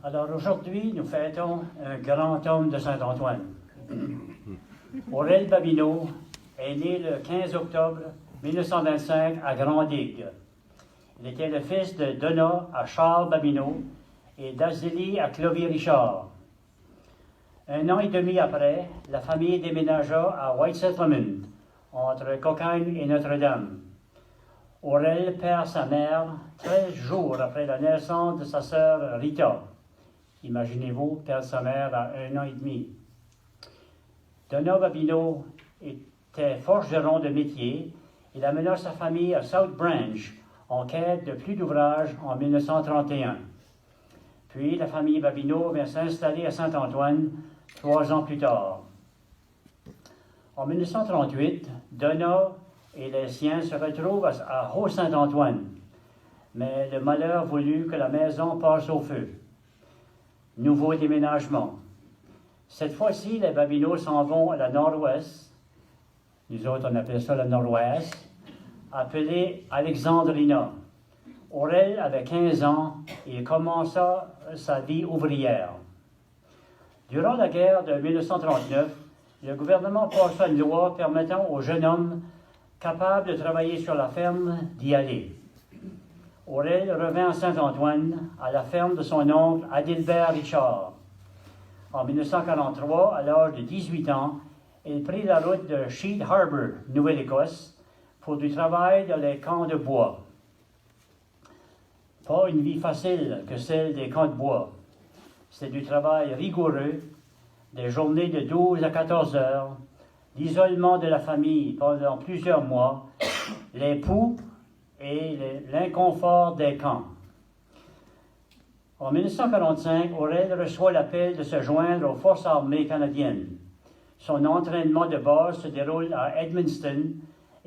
Alors aujourd'hui, nous fêtons un grand homme de Saint-Antoine. Aurel Babineau est né le 15 octobre 1925 à Grand-Digue. Il était le fils de Donat à Charles Babineau et d'Azélie à Clovis Richard. Un an et demi après, la famille déménagea à White Settlement, entre Cocagne et Notre-Dame. Aurel perd sa mère 13 jours après la naissance de sa sœur Rita. Imaginez-vous perdre sa mère à 1 an et demi. Donat Babineau était forgeron de métier. Il amena sa famille à South Branch en quête de plus d'ouvrages en 1931. Puis la famille Babineau vint s'installer à Saint-Antoine 3 ans plus tard. En 1938, Donat et les siens se retrouvent à Haut-Saint-Antoine, mais le malheur voulut que la maison passe au feu. Nouveau déménagement. Cette fois-ci, les Babineaux s'en vont à la nord-ouest, nous autres on appelle ça la nord-ouest, appelée Alexandrina. Aurel avait 15 ans et il commença sa vie ouvrière. Durant la guerre de 1939, le gouvernement passa une loi permettant aux jeunes hommes capables de travailler sur la ferme d'y aller. Aurel revint à Saint-Antoine, à la ferme de son oncle Adilbert Richard. En 1943, à l'âge de 18 ans, il prit la route de Sheet Harbour, Nouvelle-Écosse, pour du travail dans les camps de bois. Pas une vie facile que celle des camps de bois. C'est du travail rigoureux, des journées de 12 à 14 heures, l'isolement de la famille pendant plusieurs mois, les poux et l'inconfort des camps. En 1945, Aurel reçoit l'appel de se joindre aux forces armées canadiennes. Son entraînement de base se déroule à Edmundston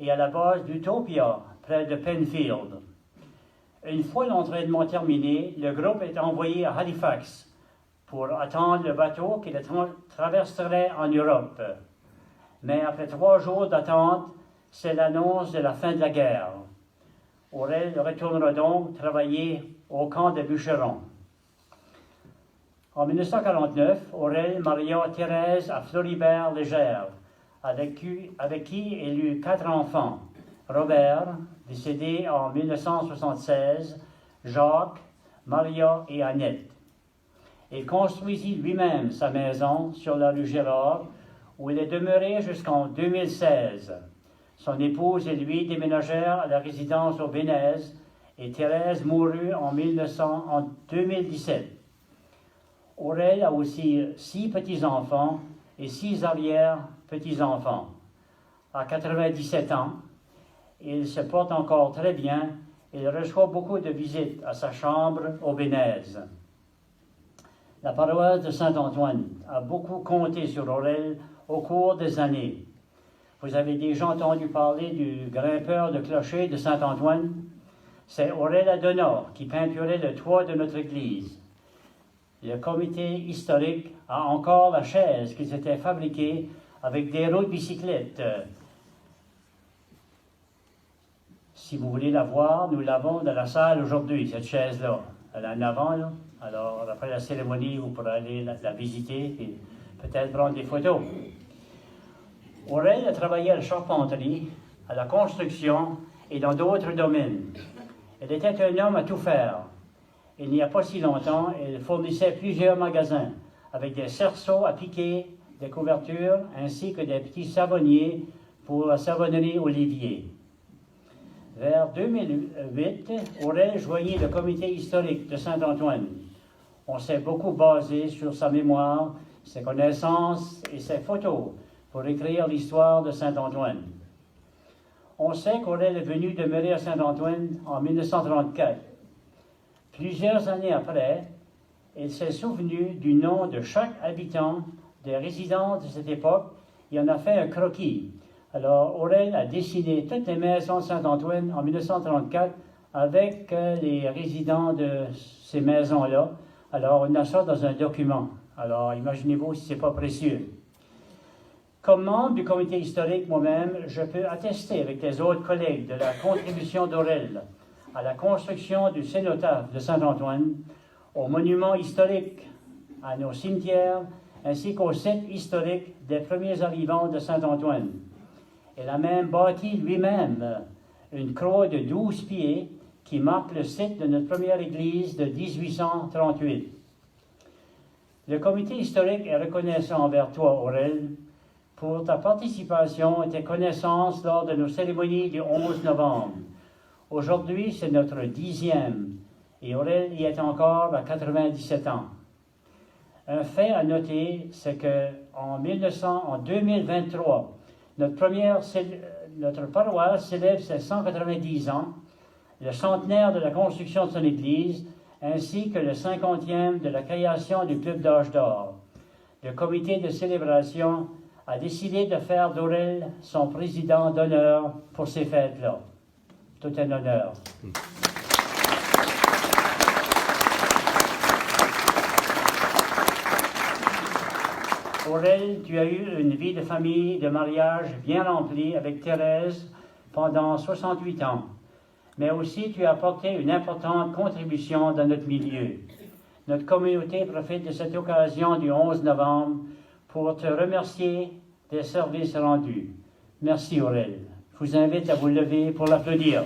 et à la base d'Utopia, près de Penfield. Une fois l'entraînement terminé, le groupe est envoyé à Halifax pour attendre le bateau qui le traverserait en Europe. Mais après 3 jours d'attente, c'est l'annonce de la fin de la guerre. Aurel retournera donc travailler au camp de bûcherons. En 1949, Aurel maria Thérèse à Floribert-Légère, avec qui il eut 4 enfants. Robert, décédé en 1976, Jacques, Maria et Annette. Il construisit lui-même sa maison sur la rue Gérard, où il est demeuré jusqu'en 2016. Son épouse et lui déménagèrent à la résidence au Bénez et Thérèse mourut en 2017. Aurel a aussi 6 petits-enfants et 6 arrière-petits-enfants. À 97 ans, il se porte encore très bien et il reçoit beaucoup de visites à sa chambre au Bénez. La paroisse de Saint-Antoine a beaucoup compté sur Aurel au cours des années. Vous avez déjà entendu parler du grimpeur de clocher de Saint-Antoine? C'est Aurel Donat qui peinturait le toit de notre église. Le comité historique a encore la chaise qui s'était fabriquée avec des roues de bicyclette. Si vous voulez la voir, nous l'avons dans la salle aujourd'hui, cette chaise-là. Elle est en avant, là. Alors, après la cérémonie, vous pourrez aller la visiter et peut-être prendre des photos. Aurel a travaillé à la charpenterie, à la construction et dans d'autres domaines. Il était un homme à tout faire. Il n'y a pas si longtemps, il fournissait plusieurs magasins avec des cerceaux à piquer, des couvertures, ainsi que des petits savonniers pour la savonnerie Olivier. Vers 2008, Aurel joignit le comité historique de Saint-Antoine. On s'est beaucoup basé sur sa mémoire, ses connaissances et ses photos pour écrire l'histoire de Saint-Antoine. On sait qu'Aurel est venu demeurer à Saint-Antoine en 1934. Plusieurs années après, il s'est souvenu du nom de chaque habitant des résidences de cette époque et en a fait un croquis. Alors, Aurel a dessiné toutes les maisons de Saint-Antoine en 1934 avec les résidents de ces maisons-là. Alors, on a ça dans un document. Alors, imaginez-vous si ce n'est pas précieux. Comme membre du comité historique moi-même, je peux attester avec les autres collègues de la contribution d'Aurel à la construction du cénotaphe de Saint-Antoine, aux monuments historiques, à nos cimetières, ainsi qu'au site historique des premiers arrivants de Saint-Antoine. Il a même bâti lui-même une croix de 12 pieds qui marque le site de notre première église de 1838. Le comité historique est reconnaissant envers toi, Aurel, pour ta participation et tes connaissances lors de nos cérémonies du 11 novembre. Aujourd'hui, c'est notre 10e, et Aurel y est encore à 97 ans. Un fait à noter, c'est qu'en 2023, notre paroisse célèbre ses 190 ans, le centenaire de la construction de son église, ainsi que le 50e de la création du Club d'Âge d'Or. Le comité de célébration a décidé de faire d'Aurel son président d'honneur pour ces fêtes-là. Tout un honneur. Aurel, tu as eu une vie de famille, de mariage bien remplie avec Thérèse pendant 68 ans. Mais aussi tu as apporté une importante contribution dans notre milieu. Notre communauté profite de cette occasion du 11 novembre pour te remercier des services rendus. Merci Aurel. Je vous invite à vous lever pour l'applaudir.